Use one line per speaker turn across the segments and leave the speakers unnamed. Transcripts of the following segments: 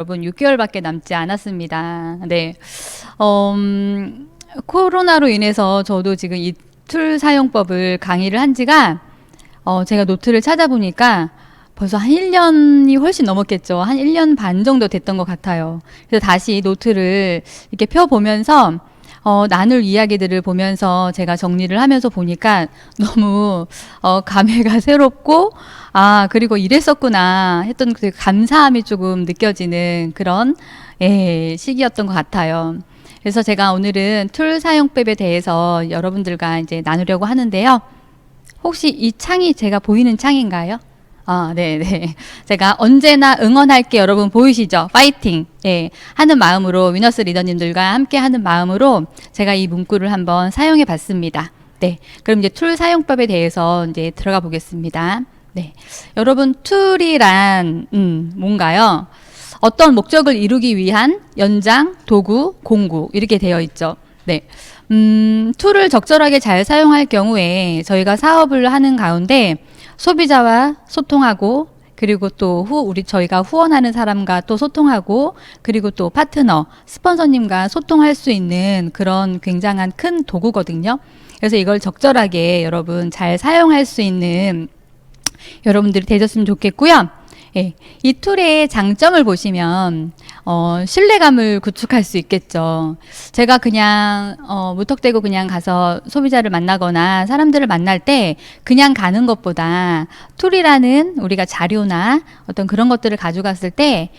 여러분 6개월밖에 남지 않았습니다. 네. 코로나로 인해서 저도 지금 이 툴 사용법을 강의를 한 지가 제가 노트를 찾아보니까 벌써 한 1년이 훨씬 넘었겠죠. 한 1년 반 정도 됐던 것 같아요. 그래서 다시 노트를 이렇게 펴보면서 나눌 이야기들을 보면서 제가 정리를 하면서 보니까 너무 감회가 새롭고 그리고 이랬었구나 했던 그 감사함이 조금 느껴지는 그런 시기였던 것 같아요. 그래서 제가 오늘은 툴 사용법에 대해서 여러분들과 이제 나누려고 하는데요. 혹시 이 창이 제가 보이는 창인가요? 네네. 제가 언제나 응원할게 여러분 보이시죠? 파이팅! 예, 하는 마음으로 위너스 리더님들과 함께 하는 마음으로 제가 이 문구를 한번 사용해 봤습니다. 네. 그럼 이제 툴 사용법에 대해서 이제 들어가 보겠습니다. 네. 여러분, 툴이란, 뭔가요? 어떤 목적을 이루기 위한 연장, 도구, 공구, 이렇게 되어 있죠. 네. 툴을 적절하게 잘 사용할 경우에 저희가 사업을 하는 가운데 소비자와 소통하고 그리고 또 저희가 후원하는 사람과 또 소통하고 그리고 또 파트너, 스폰서님과 소통할 수 있는 그런 굉장한 큰 도구거든요. 그래서 이걸 적절하게 여러분 잘 사용할 수 있는 여러분들이 되셨으면 좋겠고요. 예, 이 툴의 장점을 보시면 신뢰감을 구축할 수 있겠죠. 제가 그냥 무턱대고 그냥 가서 소비자를 만나거나 사람들을 만날 때 그냥 가는 것보다 툴이라는 우리가 자료나 어떤 그런 것들을 가져갔을 때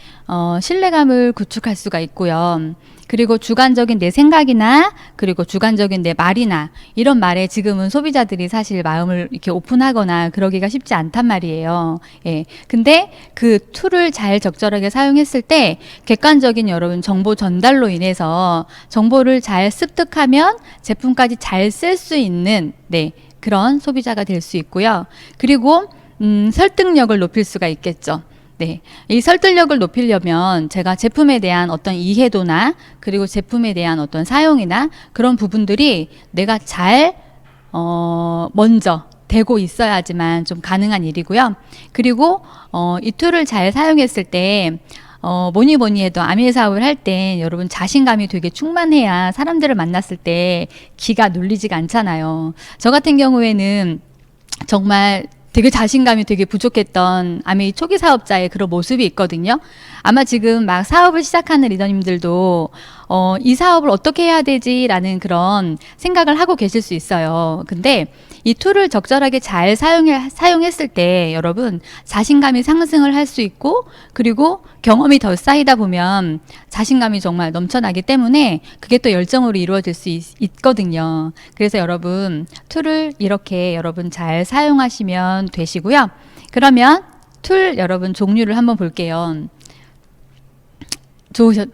신뢰감을 구축할 수가 있고요. 그리고 주관적인 내 생각이나 그리고 주관적인 내 말이나 이런 말에 지금은 소비자들이 사실 마음을 이렇게 오픈하거나 그러기가 쉽지 않단 말이에요. 예. 근데 그 툴을 잘 적절하게 사용했을 때 객관적인 여러분 정보 전달로 인해서 정보를 잘 습득하면 제품까지 잘 쓸 수 있는 그런 소비자가 될 수 있고요. 그리고 설득력을 높일 수가 있겠죠. 네. 이 설득력을 높이려면 제가 제품에 대한 어떤 이해도나 그리고 제품에 대한 어떤 사용이나 그런 부분들이 내가 잘 먼저 되고 있어야지만 좀 가능한 일이고요. 그리고 이 툴을 잘 사용했을 때 뭐니 해도 아미의 사업을 할 때 여러분 자신감이 되게 충만해야 사람들을 만났을 때 기가 눌리지가 않잖아요. 저 같은 경우에는 정말 되게 자신감이 되게 부족했던 아메이 초기 사업자의 그런 모습이 있거든요. 아마 지금 막 사업을 시작하는 리더님들도 이 사업을 어떻게 해야 되지라는 그런 생각을 하고 계실 수 있어요. 근데 이 툴을 적절하게 잘 사용했을 때 여러분 자신감이 상승을 할 수 있고 그리고 경험이 더 쌓이다 보면 자신감이 정말 넘쳐나기 때문에 그게 또 열정으로 이루어질 수 있거든요. 그래서 여러분 툴을 이렇게 여러분 잘 사용하시면 되시고요. 그러면 툴 여러분 종류를 한번 볼게요.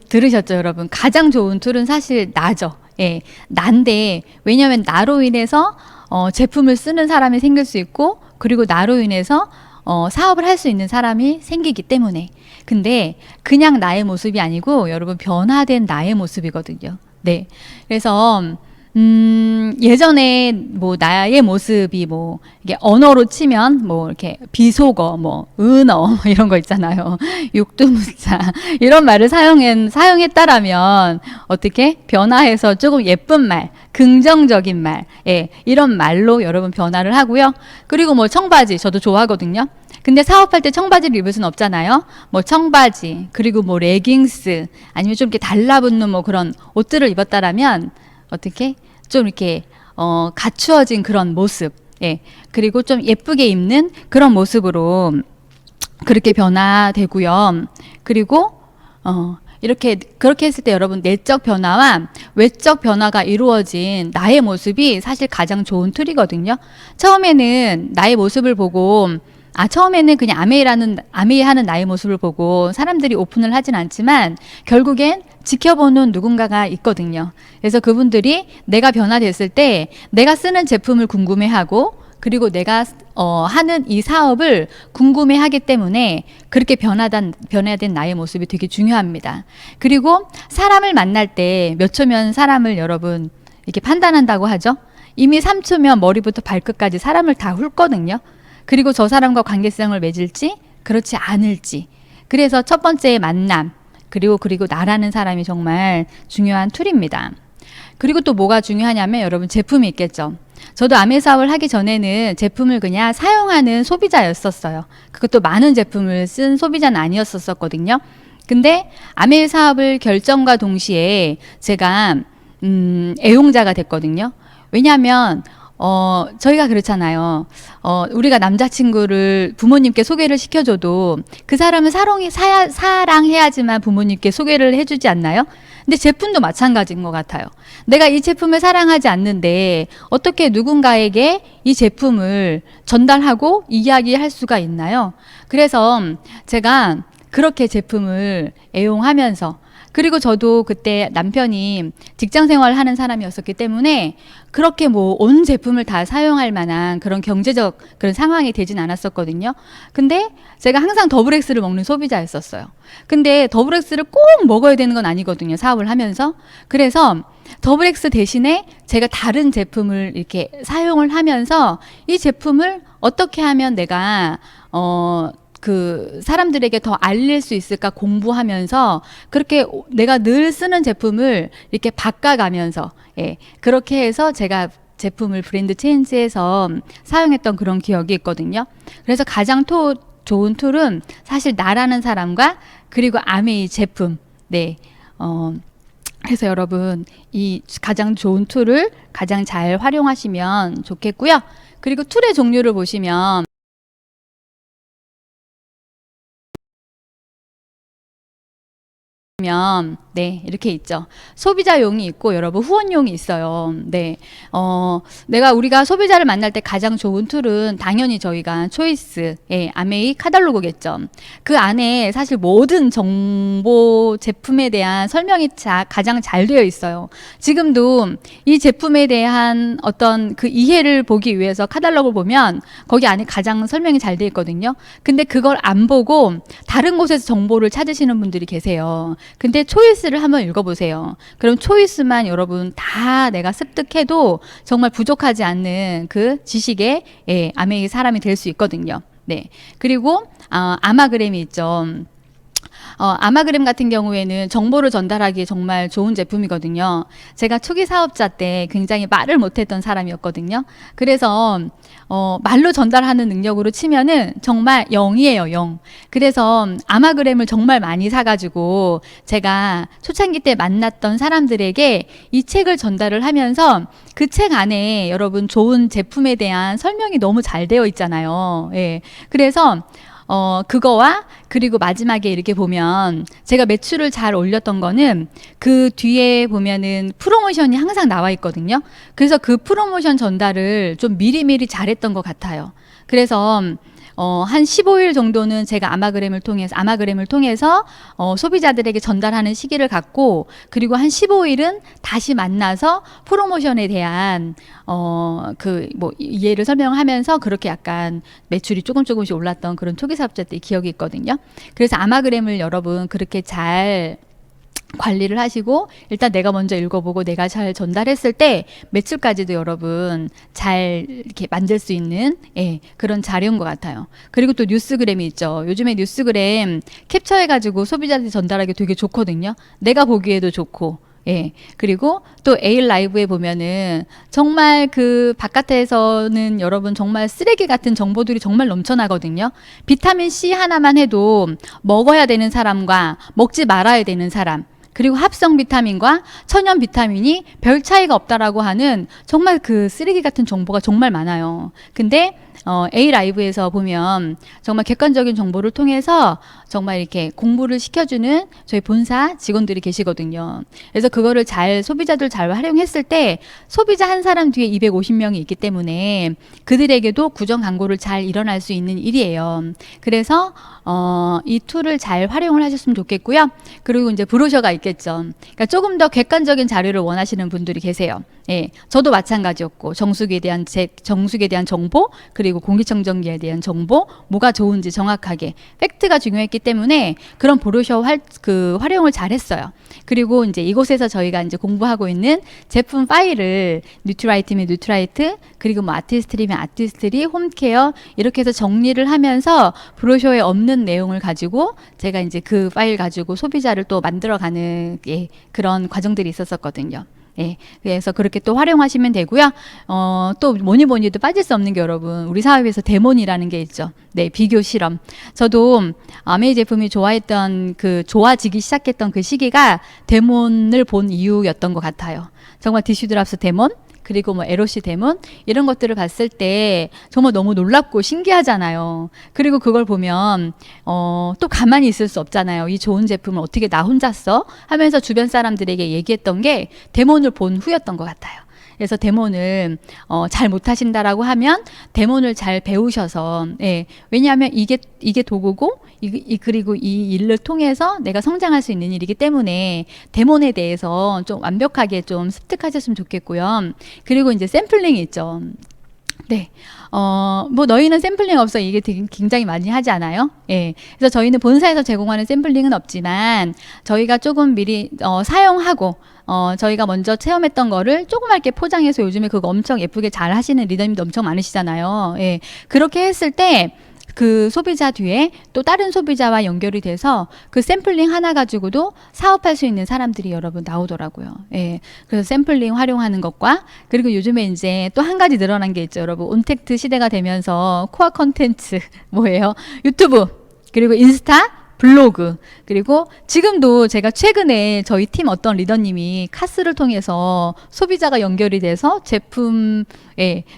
들으셨죠, 여러분? 가장 좋은 툴은 사실 나죠. 예, 난데 왜냐하면 나로 인해서 제품을 쓰는 사람이 생길 수 있고 그리고 나로 인해서 사업을 할 수 있는 사람이 생기기 때문에. 근데 그냥 나의 모습이 아니고 여러분 변화된 나의 모습이거든요. 네, 그래서 예전에 뭐 나의 모습이 뭐 이게 언어로 치면 뭐 이렇게 비속어, 뭐 은어 이런 거 있잖아요. 육두문자 이런 말을 사용했다라면 어떻게 변화해서 조금 예쁜 말, 긍정적인 말, 이런 말로 여러분 변화를 하고요. 그리고 뭐 청바지 저도 좋아하거든요. 근데 사업할 때 청바지를 입을 수는 없잖아요. 뭐 청바지 그리고 뭐 레깅스 아니면 좀 이렇게 달라붙는 뭐 그런 옷들을 입었다라면 어떻게 좀 이렇게 갖추어진 그런 모습, 그리고 좀 예쁘게 입는 그런 모습으로 그렇게 변화되고요. 그리고 이렇게 그렇게 했을 때 여러분 내적 변화와 외적 변화가 이루어진 나의 모습이 사실 가장 좋은 툴이거든요. 처음에는 나의 모습을 보고 처음에는 그냥 아메이하는 나의 모습을 보고 사람들이 오픈을 하진 않지만 결국엔 지켜보는 누군가가 있거든요. 그래서 그분들이 내가 변화됐을 때 내가 쓰는 제품을 궁금해하고 그리고 내가 하는 이 사업을 궁금해하기 때문에 그렇게 변화된 나의 모습이 되게 중요합니다. 그리고 사람을 만날 때 몇 초면 사람을 여러분 이렇게 판단한다고 하죠. 이미 3초면 머리부터 발끝까지 사람을 다 훑거든요. 그리고 저 사람과 관계성을 맺을지 그렇지 않을지. 그래서 첫 번째 만남 그리고 나라는 사람이 정말 중요한 툴입니다. 그리고 또 뭐가 중요하냐면 여러분 제품이 있겠죠. 저도 아메 사업을 하기 전에는 제품을 그냥 사용하는 소비자였었어요. 그것도 많은 제품을 쓴 소비자는 아니었었거든요. 근데 아메 사업을 결정과 동시에 제가 애용자가 됐거든요. 왜냐하면 저희가 그렇잖아요. 우리가 남자친구를 부모님께 소개를 시켜줘도 그 사람을 사랑해야지만 부모님께 소개를 해주지 않나요? 근데 제품도 마찬가지인 것 같아요. 내가 이 제품을 사랑하지 않는데 어떻게 누군가에게 이 제품을 전달하고 이야기할 수가 있나요? 그래서 제가 그렇게 제품을 애용하면서 그리고 저도 그때 남편이 직장 생활을 하는 사람이었었기 때문에 그렇게 뭐 온 제품을 다 사용할 만한 그런 경제적 그런 상황이 되진 않았었거든요. 근데 제가 항상 더블엑스를 먹는 소비자였었어요. 근데 더블엑스를 꼭 먹어야 되는 건 아니거든요. 사업을 하면서. 그래서 더블엑스 대신에 제가 다른 제품을 이렇게 사용을 하면서 이 제품을 어떻게 하면 내가 그 사람들에게 더 알릴 수 있을까 공부하면서 그렇게 내가 늘 쓰는 제품을 이렇게 바꿔가면서 그렇게 해서 제가 제품을 브랜드 체인지해서 사용했던 그런 기억이 있거든요. 그래서 가장 좋은 툴은 사실 나라는 사람과 그리고 아메이 제품. 그래서 여러분 이 가장 좋은 툴을 가장 잘 활용하시면 좋겠고요. 그리고 툴의 종류를 보시면 이렇게 있죠. 소비자용이 있고 여러분 후원용이 있어요. 우리가 소비자를 만날 때 가장 좋은 툴은 당연히 저희가 초이스, 아메이 카탈로그겠죠. 그 안에 사실 모든 정보 제품에 대한 설명이 가장 잘 되어 있어요. 지금도 이 제품에 대한 어떤 그 이해를 보기 위해서 카탈로그를 보면 거기 안에 가장 설명이 잘 되어 있거든요. 근데 그걸 안 보고 다른 곳에서 정보를 찾으시는 분들이 계세요. 근데 초이스를 한번 읽어보세요. 그럼 초이스만 여러분 다 내가 습득해도 정말 부족하지 않는 그 지식의 아메이 사람이 될 수 있거든요. 그리고 아마그램이 있죠. 아마그램 같은 경우에는 정보를 전달하기에 정말 좋은 제품이거든요. 제가 초기 사업자 때 굉장히 말을 못했던 사람이었거든요. 그래서 말로 전달하는 능력으로 치면은 정말 0이에요, 0. 그래서 아마그램을 정말 많이 사가지고 제가 초창기 때 만났던 사람들에게 이 책을 전달을 하면서 그 책 안에 여러분 좋은 제품에 대한 설명이 너무 잘 되어 있잖아요. 그래서 그거와 그리고 마지막에 이렇게 보면 제가 매출을 잘 올렸던 거는 그 뒤에 보면은 프로모션이 항상 나와 있거든요. 그래서 그 프로모션 전달을 좀 미리미리 잘했던 것 같아요. 그래서 한 15일 정도는 제가 아마그램을 통해서 소비자들에게 전달하는 시기를 갖고 그리고 한 15일은 다시 만나서 프로모션에 대한 이해를 설명하면서 그렇게 약간 매출이 조금씩 올랐던 그런 초기 사업자 때 기억이 있거든요. 그래서 아마그램을 여러분 그렇게 잘 관리를 하시고 일단 내가 먼저 읽어보고 내가 잘 전달했을 때 매출까지도 여러분 잘 이렇게 만들 수 있는 그런 자료인 것 같아요. 그리고 또 뉴스그램이 있죠. 요즘에 뉴스그램 캡처해가지고 소비자한테 전달하기 되게 좋거든요. 내가 보기에도 좋고 그리고 또 에일 라이브에 보면은 정말 그 바깥에서는 여러분 정말 쓰레기 같은 정보들이 정말 넘쳐나거든요. 비타민 C 하나만 해도 먹어야 되는 사람과 먹지 말아야 되는 사람 그리고 합성 비타민과 천연 비타민이 별 차이가 없다라고 하는 정말 그 쓰레기 같은 정보가 정말 많아요. 근데 A-라이브에서 보면 정말 객관적인 정보를 통해서 정말 이렇게 공부를 시켜주는 저희 본사 직원들이 계시거든요. 그래서 그거를 소비자들 잘 활용했을 때 소비자 한 사람 뒤에 250명이 있기 때문에 그들에게도 구정 광고를 잘 일어날 수 있는 일이에요. 그래서 이 툴을 잘 활용을 하셨으면 좋겠고요. 그리고 이제 브로셔가 있겠죠. 그러니까 조금 더 객관적인 자료를 원하시는 분들이 계세요. 저도 마찬가지였고 정수기에 대한 정보 그리고 그리고 공기청정기에 대한 정보, 뭐가 좋은지 정확하게 팩트가 중요했기 때문에 그런 브로셔 활용을 잘했어요. 그리고 이제 이곳에서 저희가 이제 공부하고 있는 제품 파일을 뉴트라이트면 뉴트라이트, 그리고 뭐 아티스트리면 아티스트리, 홈케어 이렇게 해서 정리를 하면서 브로셔에 없는 내용을 가지고 제가 이제 그 파일 가지고 소비자를 또 만들어가는 그런 과정들이 있었었거든요. 예, 그래서 그렇게 또 활용하시면 되고요. 또 뭐니 해도 빠질 수 없는 게 여러분, 우리 사업에서 데몬이라는 게 있죠. 네, 비교 실험. 저도 아메이 제품이 좋아지기 시작했던 그 시기가 데몬을 본 이유였던 것 같아요. 정말 디슈드랍스 데몬, 그리고 뭐 에로시 데몬 이런 것들을 봤을 때 정말 너무 놀랍고 신기하잖아요. 그리고 그걸 보면 또 가만히 있을 수 없잖아요. 이 좋은 제품을 어떻게 나 혼자 써? 하면서 주변 사람들에게 얘기했던 게 데몬을 본 후였던 것 같아요. 그래서 데몬을 잘 못하신다라고 하면 데몬을 잘 배우셔서, 예, 왜냐하면 이게 도구고 그리고 이 일을 통해서 내가 성장할 수 있는 일이기 때문에 데몬에 대해서 좀 완벽하게 좀 습득하셨으면 좋겠고요. 그리고 이제 샘플링이 있죠. 네. 뭐 너희는 샘플링 없어, 이게 되게 굉장히 많이 하지 않아요? 예. 그래서 저희는 본사에서 제공하는 샘플링은 없지만 저희가 조금 미리 사용하고 저희가 먼저 체험했던 거를 조그맣게 포장해서, 요즘에 그거 엄청 예쁘게 잘 하시는 리더님도 엄청 많으시잖아요. 예. 그렇게 했을 때 그 소비자 뒤에 또 다른 소비자와 연결이 돼서 그 샘플링 하나 가지고도 사업할 수 있는 사람들이 여러분 나오더라고요. 예. 그래서 샘플링 활용하는 것과, 그리고 요즘에 이제 또 한 가지 늘어난 게 있죠. 여러분, 온택트 시대가 되면서 코어 컨텐츠 뭐예요? 유튜브, 그리고 인스타, 블로그, 그리고 지금도 제가 최근에 저희 팀 어떤 리더님이 카스를 통해서 소비자가 연결이 돼서 제품에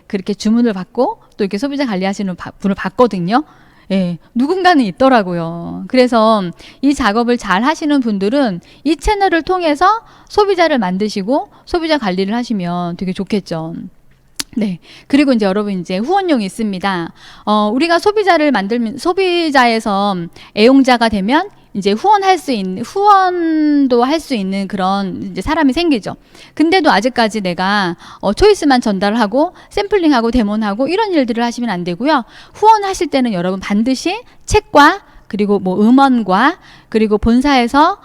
그렇게 주문을 받고 또 이렇게 소비자 관리하시는 분을 봤거든요. 예, 누군가는 있더라고요. 그래서 이 작업을 잘 하시는 분들은 이 채널을 통해서 소비자를 만드시고 소비자 관리를 하시면 되게 좋겠죠. 네. 그리고 이제 여러분, 이제 후원용이 있습니다. 우리가 소비자에서 애용자가 되면 이제 후원도 할 수 있는 그런 이제 사람이 생기죠. 근데도 아직까지 내가 초이스만 전달하고 샘플링하고 데몬하고 이런 일들을 하시면 안 되고요. 후원하실 때는 여러분 반드시 책과, 그리고 뭐 음원과, 그리고 본사에서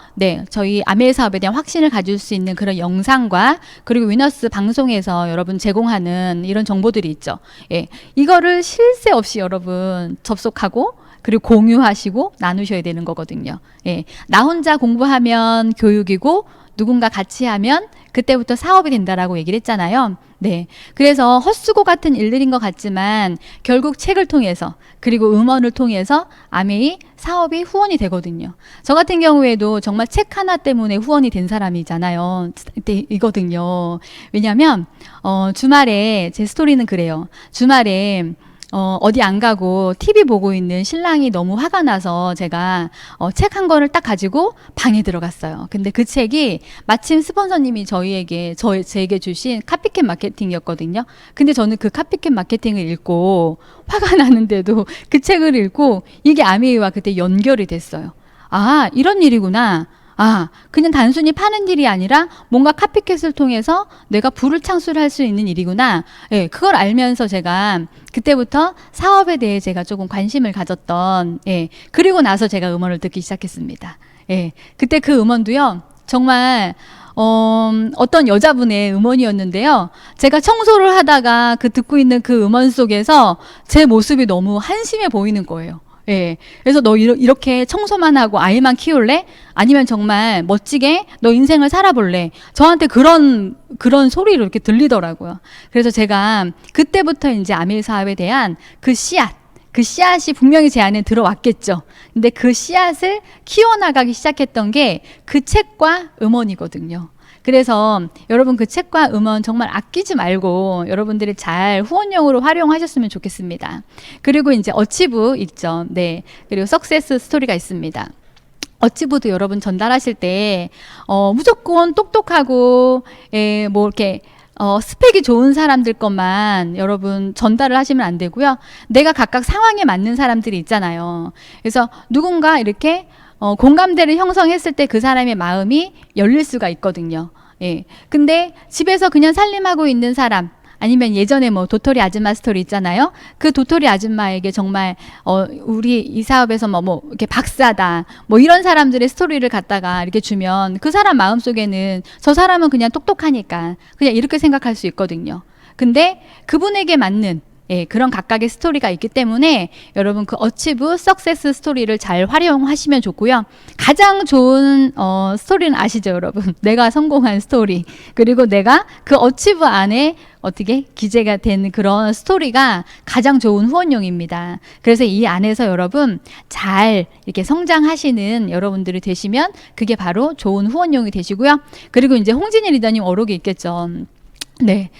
저희 아메이 사업에 대한 확신을 가질 수 있는 그런 영상과, 그리고 위너스 방송에서 여러분 제공하는 이런 정보들이 있죠. 예, 이거를 쉴 새 없이 여러분 접속하고, 그리고 공유하시고 나누셔야 되는 거거든요. 예, 나 혼자 공부하면 교육이고 누군가 같이 하면 그때부터 사업이 된다라고 얘기를 했잖아요. 네. 그래서 헛수고 같은 일들인 것 같지만 결국 책을 통해서, 그리고 음원을 통해서 아메이 사업이 후원이 되거든요. 저 같은 경우에도 정말 책 하나 때문에 후원이 된 사람이잖아요. 이거든요. 왜냐하면 주말에, 제 스토리는 그래요. 주말에 어디 안 가고 TV 보고 있는 신랑이 너무 화가 나서 제가 책 한 권을 딱 가지고 방에 들어갔어요. 근데 그 책이 마침 스폰서님이 제게 주신 카피캣 마케팅이었거든요. 근데 저는 그 카피캣 마케팅을 읽고 화가 나는데도 그 책을 읽고 이게 아메이와 그때 연결이 됐어요. 아, 이런 일이구나. 아, 그냥 단순히 파는 일이 아니라 뭔가 카피캣을 통해서 내가 부를 창출할 수 있는 일이구나. 예, 그걸 알면서 제가 그때부터 사업에 대해 제가 조금 관심을 가졌던, 그리고 나서 제가 음원을 듣기 시작했습니다. 예, 그때 그 음원도요, 정말 어떤 여자분의 음원이었는데요. 제가 청소를 하다가 듣고 있는 그 음원 속에서 제 모습이 너무 한심해 보이는 거예요. 예. 그래서 너 이렇게 청소만 하고 아이만 키울래? 아니면 정말 멋지게 너 인생을 살아볼래? 저한테 그런 소리로 이렇게 들리더라고요. 그래서 제가 그때부터 이제 아메이 사업에 대한 그 씨앗이 분명히 제 안에 들어왔겠죠. 근데 그 씨앗을 키워나가기 시작했던 게 그 책과 음원이거든요. 그래서 여러분, 그 책과 음원 정말 아끼지 말고 여러분들이 잘 후원용으로 활용하셨으면 좋겠습니다. 그리고 이제 어치브 있죠. 네. 그리고 석세스 스토리가 있습니다. 어치브도 여러분 전달하실 때 무조건 똑똑하고 뭐 이렇게 스펙이 좋은 사람들 것만 여러분 전달을 하시면 안 되고요. 내가 각각 상황에 맞는 사람들이 있잖아요. 그래서 누군가 이렇게 공감대를 형성했을 때 그 사람의 마음이 열릴 수가 있거든요. 예. 근데 집에서 그냥 살림하고 있는 사람, 아니면 예전에 뭐 도토리 아줌마 스토리 있잖아요. 그 도토리 아줌마에게 정말 우리 이 사업에서 뭐 이렇게 박사다 뭐 이런 사람들의 스토리를 갖다가 이렇게 주면 그 사람 마음속에는 저 사람은 그냥 똑똑하니까 그냥 이렇게 생각할 수 있거든요. 근데 그분에게 맞는 그런 각각의 스토리가 있기 때문에 여러분 그 어치브 석세스 스토리를 잘 활용하시면 좋고요. 가장 좋은 스토리는 아시죠, 여러분? 내가 성공한 스토리. 그리고 내가 그 어치브 안에 어떻게 기재가 된 그런 스토리가 가장 좋은 후원용입니다. 그래서 이 안에서 여러분 잘 이렇게 성장하시는 여러분들이 되시면 그게 바로 좋은 후원용이 되시고요. 그리고 이제 홍진희 리더님 어록이 있겠죠. 네.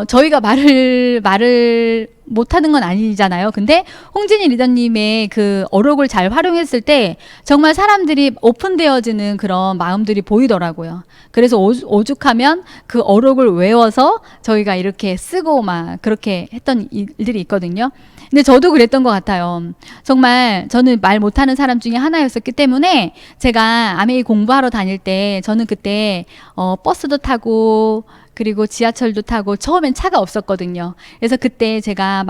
저희가 말을 못하는 건 아니잖아요. 근데 홍진희 리더님의 그 어록을 잘 활용했을 때 정말 사람들이 오픈되어지는 그런 마음들이 보이더라고요. 그래서 오죽하면 그 어록을 외워서 저희가 이렇게 쓰고 막 그렇게 했던 일들이 있거든요. 근데 저도 그랬던 것 같아요. 정말 저는 말 못하는 사람 중에 하나였었기 때문에 제가 아메이 공부하러 다닐 때 저는 그때 버스도 타고 그리고 지하철도 타고 처음엔 차가 없었거든요. 그래서 그때 제가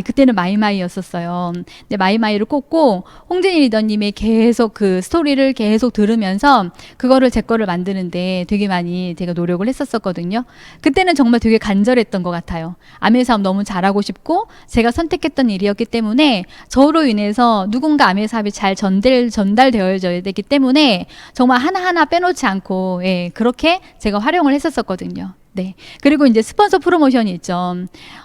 그때는 마이마이였었어요. 근데 마이마이를 꽂고 홍진희 리더님의 계속 그 스토리를 계속 들으면서 그거를 제 거를 만드는데 되게 많이 제가 노력을 했었거든요. 그때는 정말 되게 간절했던 것 같아요. 아메 사업 너무 잘하고 싶고 제가 선택했던 일이었기 때문에 저로 인해서 누군가 아메 사업이 잘 전달되어져야 되기 때문에 정말 하나하나 빼놓지 않고 그렇게 제가 활용을 했었거든요. 네. 그리고 이제 스폰서 프로모션이 있죠.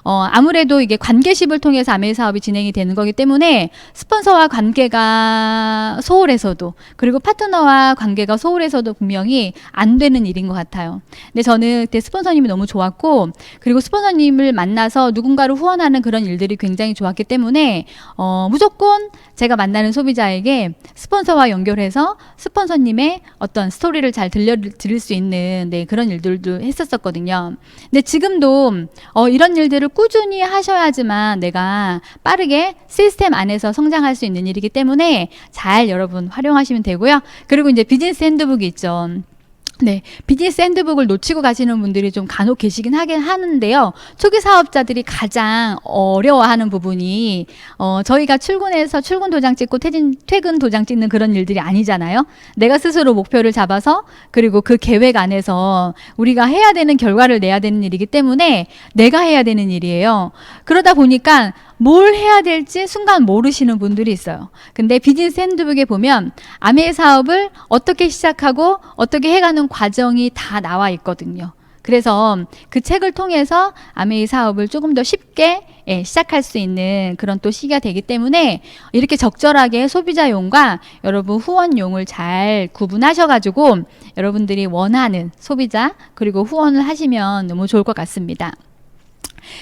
아무래도 이게 관계십을 통해서 아메이 사업이 진행이 되는 거기 때문에 스폰서와 관계가 소홀해서도 그리고 파트너와 관계가 소홀해서도 분명히 안 되는 일인 것 같아요. 근데 저는 그때 스폰서님이 너무 좋았고 그리고 스폰서님을 만나서 누군가를 후원하는 그런 일들이 굉장히 좋았기 때문에 무조건 제가 만나는 소비자에게 스폰서와 연결해서 스폰서님의 어떤 스토리를 잘 들릴 수 있는 그런 일들도 했었거든요. 근데 지금도 이런 일들을 꾸준히 하셔야지만 내가 빠르게 시스템 안에서 성장할 수 있는 일이기 때문에 잘 여러분 활용하시면 되고요. 그리고 이제 비즈니스 핸드북이 있죠. 네, 비즈니스 핸드북을 놓치고 가시는 분들이 좀 간혹 계시긴 하는데요. 초기 사업자들이 가장 어려워하는 부분이 저희가 출근해서 출근 도장 찍고 퇴근 도장 찍는 그런 일들이 아니잖아요. 내가 스스로 목표를 잡아서 그리고 그 계획 안에서 우리가 해야 되는 결과를 내야 되는 일이기 때문에 내가 해야 되는 일이에요. 그러다 보니까 뭘 해야 될지 순간 모르시는 분들이 있어요. 근데 비즈니스 핸드북에 보면 아메 사업을 어떻게 시작하고 어떻게 해가는 과정이 다 나와 있거든요. 그래서 그 책을 통해서 아메이 사업을 조금 더 쉽게 시작할 수 있는 그런 또 시기가 되기 때문에 이렇게 적절하게 소비자용과 여러분 후원용을 잘 구분하셔가지고 여러분들이 원하는 소비자 그리고 후원을 하시면 너무 좋을 것 같습니다.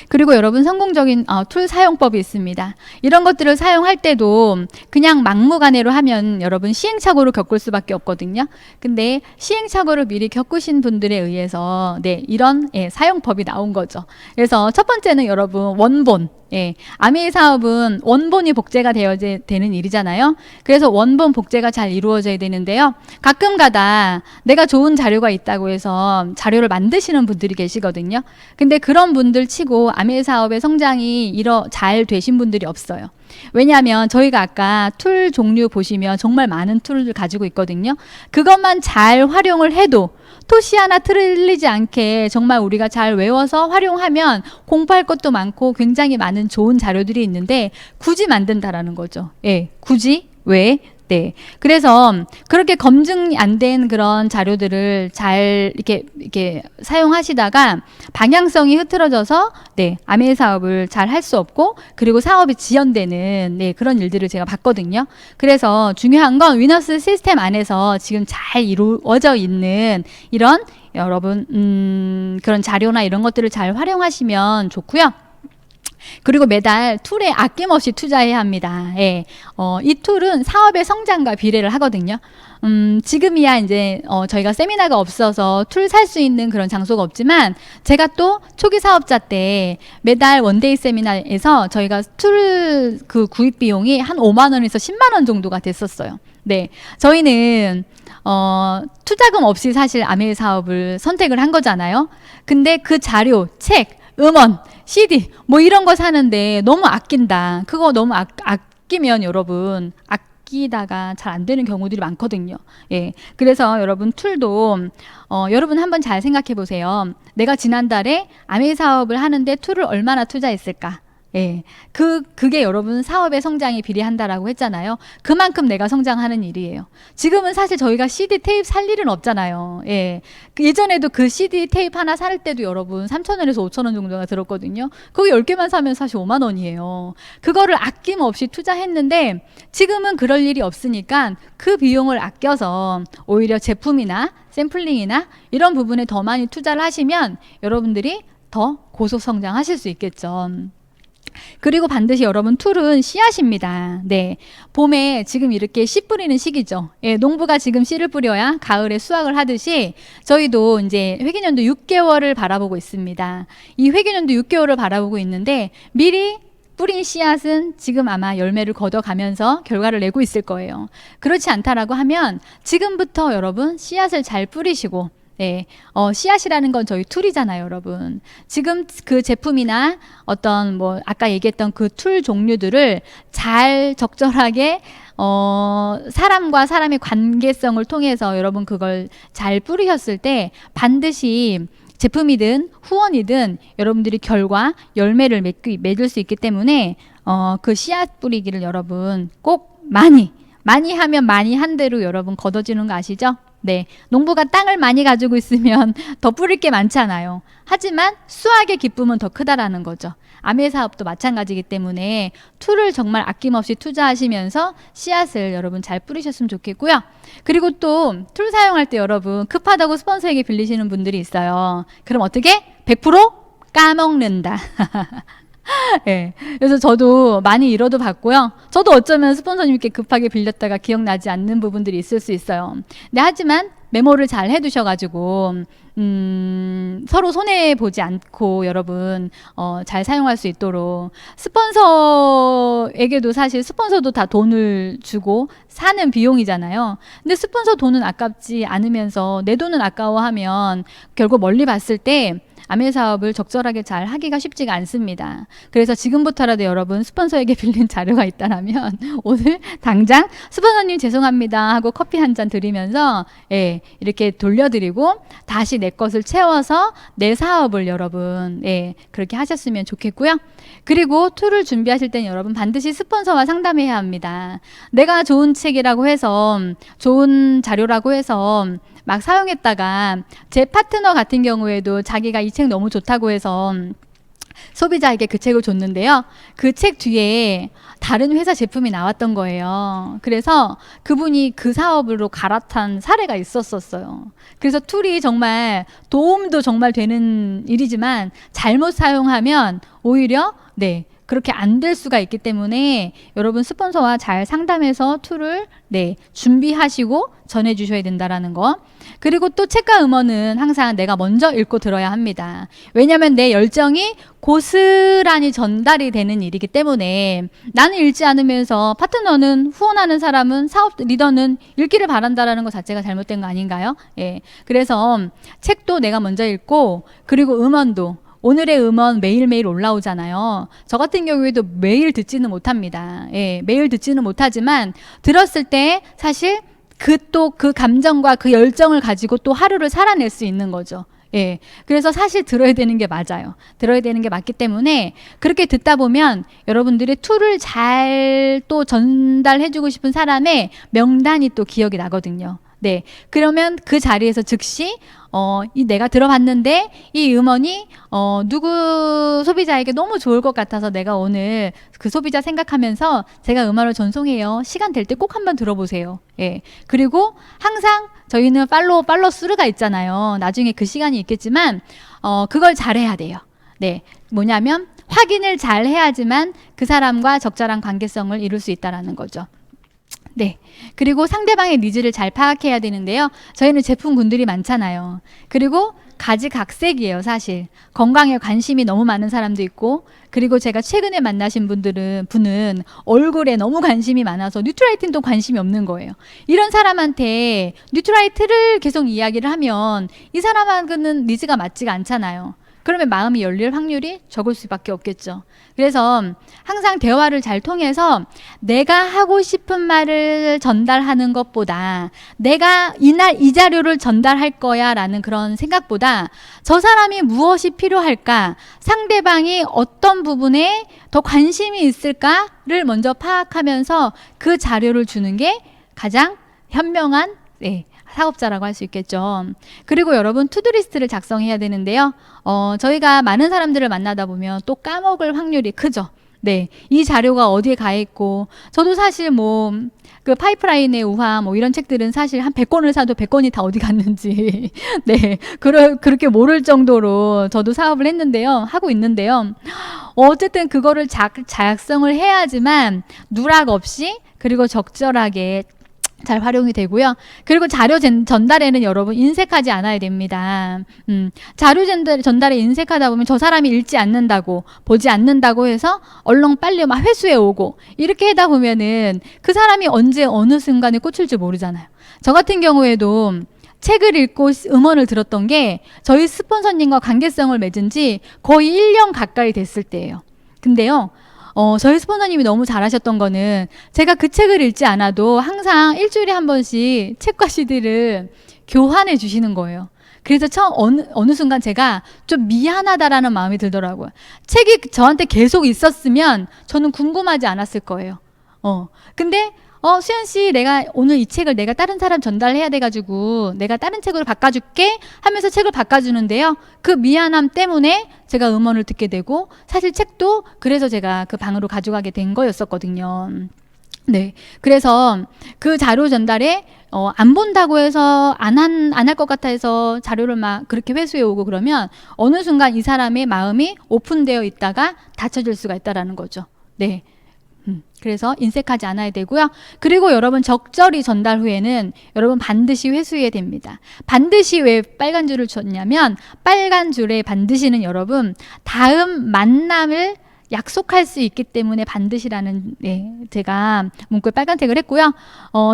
그리고 여러분 성공적인 툴 사용법이 있습니다. 이런 것들을 사용할 때도 그냥 막무가내로 하면 여러분 시행착오를 겪을 수밖에 없거든요. 근데 시행착오를 미리 겪으신 분들에 의해서 이런 사용법이 나온 거죠. 그래서 첫 번째는 여러분 원본 아메이 사업은 원본이 복제가 되어야 되는 일이잖아요. 그래서 원본 복제가 잘 이루어져야 되는데요. 가끔가다 내가 좋은 자료가 있다고 해서 자료를 만드시는 분들이 계시거든요. 근데 그런 분들 치고 아메이 사업의 성장이 잘 되신 분들이 없어요. 왜냐하면 저희가 아까 툴 종류 보시면 정말 많은 툴을 가지고 있거든요. 그것만 잘 활용을 해도 토시 하나 틀리지 않게 정말 우리가 잘 외워서 활용하면 공부할 것도 많고 굉장히 많은 좋은 자료들이 있는데 굳이 만든다라는 거죠. 굳이 왜? 그래서 그렇게 검증이 안 된 그런 자료들을 잘 이렇게 사용하시다가 방향성이 흐트러져서 아메이 사업을 잘 할 수 없고 그리고 사업이 지연되는 그런 일들을 제가 봤거든요. 그래서 중요한 건 위너스 시스템 안에서 지금 잘 이루어져 있는 이런 여러분 그런 자료나 이런 것들을 잘 활용하시면 좋고요. 그리고 매달 툴에 아낌없이 투자해야 합니다. 이 툴은 사업의 성장과 비례를 하거든요. 지금이야 이제 저희가 세미나가 없어서 툴 살 수 있는 그런 장소가 없지만 제가 또 초기 사업자 때 매달 원데이 세미나에서 저희가 툴 그 구입 비용이 한 5만 원에서 10만 원 정도가 됐었어요. 저희는 투자금 없이 사실 아메이 사업을 선택을 한 거잖아요. 근데 그 자료, 책 음원, CD 뭐 이런 거 사는데 너무 아낀다. 그거 너무 아끼면 여러분 아끼다가 잘 안 되는 경우들이 많거든요. 예. 그래서 여러분 툴도 여러분 한번 잘 생각해 보세요. 내가 지난달에 아메 사업을 하는데 툴을 얼마나 투자했을까? 예. 그게 여러분 사업의 성장에 비례한다라고 했잖아요. 그만큼 내가 성장하는 일이에요. 지금은 사실 저희가 CD 테이프 살 일은 없잖아요. 예. 예전에도 그 CD 테이프 하나 살 때도 여러분 3,000원에서 5,000원 정도가 들었거든요. 거기 10개만 사면 사실 5만 원이에요. 그거를 아낌없이 투자했는데 지금은 그럴 일이 없으니까 그 비용을 아껴서 오히려 제품이나 샘플링이나 이런 부분에 더 많이 투자를 하시면 여러분들이 더 고속 성장하실 수 있겠죠. 그리고 반드시 여러분 툴은 씨앗입니다. 네, 봄에 지금 이렇게 씨 뿌리는 시기죠. 예, 농부가 지금 씨를 뿌려야 가을에 수확을 하듯이 저희도 이제 회계년도 6개월을 바라보고 있습니다. 이 회계년도 6개월을 바라보고 있는데 미리 뿌린 씨앗은 지금 아마 열매를 걷어가면서 결과를 내고 있을 거예요. 그렇지 않다라고 하면 지금부터 여러분 씨앗을 잘 뿌리시고 네, 씨앗이라는 건 저희 툴이잖아요, 여러분. 지금 그 제품이나 어떤 뭐 아까 얘기했던 그 툴 종류들을 잘 적절하게 사람과 사람의 관계성을 통해서 여러분 그걸 잘 뿌리셨을 때 반드시 제품이든 후원이든 여러분들이 결과 열매를 맺을 수 있기 때문에 그 씨앗 뿌리기를 여러분 꼭 많이 하면 많이 한 대로 여러분 걷어지는 거 아시죠? 네, 농부가 땅을 많이 가지고 있으면 더 뿌릴 게 많잖아요. 하지만 수확의 기쁨은 더 크다라는 거죠. 아메 사업도 마찬가지이기 때문에 툴을 정말 아낌없이 투자하시면서 씨앗을 여러분 잘 뿌리셨으면 좋겠고요. 그리고 또 툴 사용할 때 여러분 급하다고 스폰서에게 빌리시는 분들이 있어요. 그럼 어떻게? 100% 까먹는다. 예. 그래서 저도 많이 잃어도 봤고요. 저도 어쩌면 스폰서님께 급하게 빌렸다가 기억나지 않는 부분들이 있을 수 있어요. 근데 하지만 메모를 잘 해두셔가지고 서로 손해 보지 않고 여러분 잘 사용할 수 있도록 스폰서에게도 사실 스폰서도 다 돈을 주고 사는 비용이잖아요. 근데 스폰서 돈은 아깝지 않으면서 내 돈은 아까워하면 결국 멀리 봤을 때 아메 사업을 적절하게 잘 하기가 쉽지가 않습니다. 그래서 지금부터라도 여러분 스폰서에게 빌린 자료가 있다라면 오늘 당장 스폰서님 죄송합니다 하고 커피 한 잔 드리면서 예, 이렇게 돌려드리고 다시 내 것을 채워서 내 사업을 여러분 예, 그렇게 하셨으면 좋겠고요. 그리고 툴을 준비하실 때는 여러분 반드시 스폰서와 상담해야 합니다. 내가 좋은 책이라고 해서 좋은 자료라고 해서 막 사용했다가 제 파트너 같은 경우에도 자기가 이 책 너무 좋다고 해서 소비자에게 그 책을 줬는데요. 그 책 뒤에 다른 회사 제품이 나왔던 거예요. 그래서 그분이 그 사업으로 갈아탄 사례가 있었어요. 그래서 툴이 정말 도움도 정말 되는 일이지만 잘못 사용하면 오히려 네, 그렇게 안 될 수가 있기 때문에 여러분 스폰서와 잘 상담해서 툴을 네, 준비하시고 전해주셔야 된다라는 거. 그리고 또 책과 음원은 항상 내가 먼저 읽고 들어야 합니다. 왜냐하면 내 열정이 고스란히 전달이 되는 일이기 때문에 나는 읽지 않으면서 파트너는 후원하는 사람은 사업 리더는 읽기를 바란다라는 것 자체가 잘못된 거 아닌가요? 예. 그래서 책도 내가 먼저 읽고 그리고 음원도 오늘의 음원 매일매일 올라오잖아요. 저 같은 경우에도 매일 듣지는 못합니다. 예, 매일 듣지는 못하지만 들었을 때 사실 그 감정과 그 열정을 가지고 또 하루를 살아낼 수 있는 거죠. 예. 그래서 사실 들어야 되는 게 맞아요. 들어야 되는 게 맞기 때문에 그렇게 듣다 보면 여러분들이 툴을 잘 또 전달해주고 싶은 사람의 명단이 또 기억이 나거든요. 네. 그러면 그 자리에서 즉시 내가 들어봤는데 이 음원이 누구 소비자에게 너무 좋을 것 같아서 내가 오늘 그 소비자 생각하면서 제가 음원을 전송해요. 시간 될 때 꼭 한번 들어보세요. 예. 그리고 항상 저희는 팔로우 수가 있잖아요. 나중에 그 시간이 있겠지만 그걸 잘해야 돼요. 네. 뭐냐면 확인을 잘 해야지만 그 사람과 적절한 관계성을 이룰 수 있다라는 거죠. 네. 그리고 상대방의 니즈를 잘 파악해야 되는데요. 저희는 제품군들이 많잖아요. 그리고 가지각색이에요, 사실. 건강에 관심이 너무 많은 사람도 있고, 그리고 제가 최근에 만나신 분은 얼굴에 너무 관심이 많아서 뉴트라이트도 관심이 없는 거예요. 이런 사람한테 뉴트라이트를 계속 이야기를 하면 이 사람하고는 니즈가 맞지가 않잖아요. 그러면 마음이 열릴 확률이 적을 수밖에 없겠죠. 그래서 항상 대화를 잘 통해서 내가 하고 싶은 말을 전달하는 것보다 내가 이날 이 자료를 전달할 거야 라는 그런 생각보다 저 사람이 무엇이 필요할까, 상대방이 어떤 부분에 더 관심이 있을까를 먼저 파악하면서 그 자료를 주는 게 가장 현명한 사업자라고 할 수 있겠죠. 그리고 여러분 투두리스트를 작성해야 되는데요. 저희가 많은 사람들을 만나다 보면 또 까먹을 확률이 크죠. 네, 이 자료가 어디에 가 있고, 저도 사실 뭐 그 파이프라인의 우화 뭐 이런 책들은 사실 한 100권을 사도 100권이 다 어디 갔는지 네, 그렇게 모를 정도로 저도 사업을 했는데요. 하고 있는데요. 어쨌든 그거를 작성을 해야지만 누락 없이 그리고 적절하게 잘 활용이 되고요. 그리고 자료 전달에는 여러분 인색하지 않아야 됩니다. 자료 전달에 인색하다 보면 저 사람이 읽지 않는다고, 보지 않는다고 해서 얼렁 빨리 막 회수해 오고 이렇게 하다 보면은 그 사람이 언제 어느 순간에 꽂힐지 모르잖아요. 저 같은 경우에도 책을 읽고 음원을 들었던 게 저희 스폰서님과 관계성을 맺은 지 거의 1년 가까이 됐을 때예요. 근데요, 저희 스폰서님이 너무 잘하셨던 거는 제가 그 책을 읽지 않아도 항상 일주일에 한 번씩 책과 CD를 교환해 주시는 거예요. 그래서 어느 순간 제가 좀 미안하다라는 마음이 들더라고요. 책이 저한테 계속 있었으면 저는 궁금하지 않았을 거예요. 근데 수연 씨, 내가 오늘 이 책을 내가 다른 사람 전달해야 돼가지고 내가 다른 책으로 바꿔줄게 하면서 책을 바꿔주는데요. 그 미안함 때문에 제가 음원을 듣게 되고, 사실 책도 그래서 제가 그 방으로 가져가게 된 거였었거든요. 네, 그래서 그 자료 전달에 안 본다고 해서 안 할 것 같아 해서 자료를 막 그렇게 회수해 오고 그러면 어느 순간 이 사람의 마음이 오픈되어 있다가 닫혀질 수가 있다라는 거죠. 네. 그래서 인색하지 않아야 되고요. 그리고 여러분 적절히 전달 후에는 여러분 반드시 회수해야 됩니다. 반드시 왜 빨간 줄을 줬냐면, 빨간 줄에 반드시는 여러분 다음 만남을 약속할 수 있기 때문에 반드시라는 제가 문구에 빨간색을 했고요.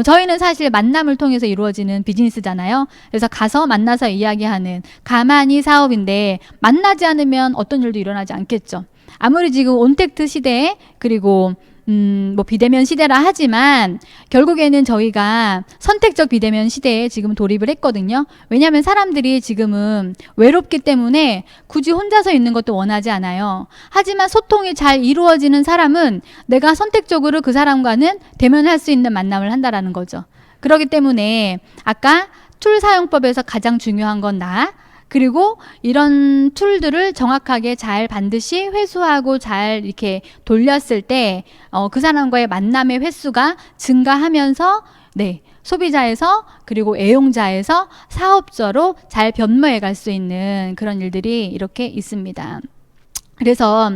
저희는 사실 만남을 통해서 이루어지는 비즈니스잖아요. 그래서 가서 만나서 이야기하는 가만히 사업인데 만나지 않으면 어떤 일도 일어나지 않겠죠. 아무리 지금 온택트 시대에 그리고 뭐 비대면 시대라 하지만 결국에는 저희가 선택적 비대면 시대에 지금 돌입을 했거든요. 왜냐하면 사람들이 지금은 외롭기 때문에 굳이 혼자서 있는 것도 원하지 않아요. 하지만 소통이 잘 이루어지는 사람은 내가 선택적으로 그 사람과는 대면할 수 있는 만남을 한다라는 거죠. 그렇기 때문에 아까 툴 사용법에서 가장 중요한 건 그리고 이런 툴들을 정확하게 잘 반드시 회수하고 잘 이렇게 돌렸을 때 그 사람과의 만남의 횟수가 증가하면서 소비자에서 그리고 애용자에서 사업자로 잘 변모해 갈 수 있는 그런 일들이 이렇게 있습니다. 그래서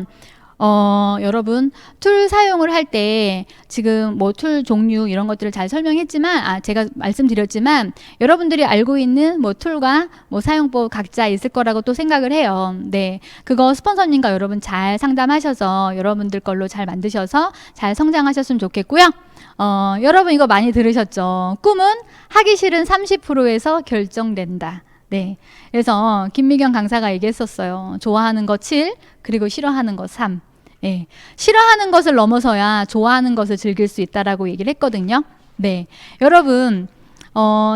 여러분 툴 사용을 할 때 지금 뭐 툴 종류 이런 것들을 잘 설명했지만 제가 말씀드렸지만 여러분들이 알고 있는 뭐 툴과 뭐 사용법 각자 있을 거라고 또 생각을 해요. 네, 그거 스폰서님과 여러분 잘 상담하셔서 여러분들 걸로 잘 만드셔서 잘 성장하셨으면 좋겠고요. 여러분 이거 많이 들으셨죠? 꿈은 하기 싫은 30%에서 결정된다. 네, 그래서 김미경 강사가 얘기했었어요. 좋아하는 거 7, 그리고 싫어하는 거 3. 싫어하는 것을 넘어서야 좋아하는 것을 즐길 수 있다라고 얘기를 했거든요. 네, 여러분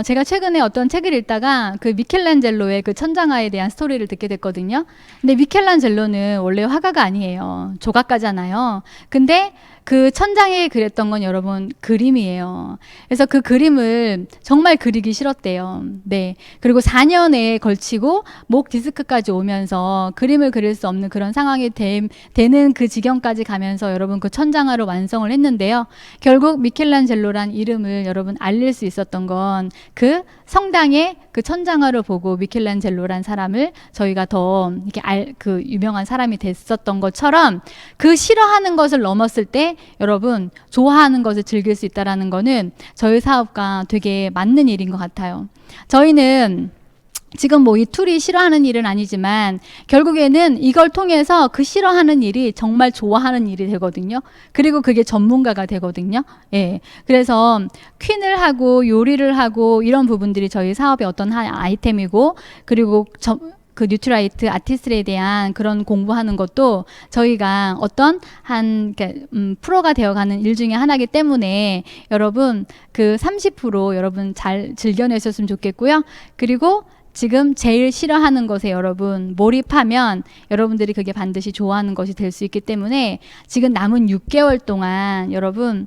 제가 최근에 어떤 책을 읽다가 그 미켈란젤로의 그 천장화에 대한 스토리를 듣게 됐거든요. 근데 미켈란젤로는 원래 화가가 아니에요. 조각가잖아요. 근데 그 천장에 그렸던 건 여러분 그림이에요. 그래서 그 그림을 정말 그리기 싫었대요. 네. 그리고 4년에 걸치고 목 디스크까지 오면서 그림을 그릴 수 없는 그런 상황이 되는 그 지경까지 가면서 여러분 그 천장화로 완성을 했는데요. 결국 미켈란젤로란 이름을 여러분 알릴 수 있었던 건 그 성당의 그 천장화를 보고 미켈란젤로란 사람을 저희가 더 이렇게 그 유명한 사람이 됐었던 것처럼, 그 싫어하는 것을 넘었을 때 여러분 좋아하는 것을 즐길 수 있다라는 거는 저희 사업과 되게 맞는 일인 것 같아요. 저희는 지금 뭐 이 툴이 싫어하는 일은 아니지만 결국에는 이걸 통해서 그 싫어하는 일이 정말 좋아하는 일이 되거든요. 그리고 그게 전문가가 되거든요. 그래서 퀸을 하고 요리를 하고 이런 부분들이 저희 사업의 어떤 한 아이템이고, 그리고 그 뉴트라이트 아티스트에 대한 그런 공부하는 것도 저희가 어떤 프로가 되어가는 일 중에 하나이기 때문에 여러분 그 30% 여러분 잘 즐겨내셨으면 좋겠고요. 그리고 지금 제일 싫어하는 것에 여러분 몰입하면 여러분들이 그게 반드시 좋아하는 것이 될 수 있기 때문에 지금 남은 6개월 동안 여러분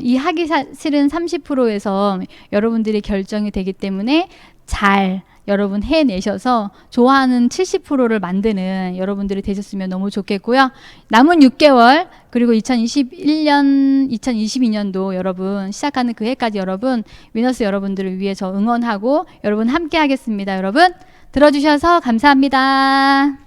이 하기 싫은 30%에서 여러분들이 결정이 되기 때문에 잘 여러분 해내셔서 좋아하는 70%를 만드는 여러분들이 되셨으면 너무 좋겠고요. 남은 6개월 그리고 2022년도 여러분 시작하는 그 해까지 여러분 위너스 여러분들을 위해서 응원하고 여러분 함께 하겠습니다. 여러분 들어주셔서 감사합니다.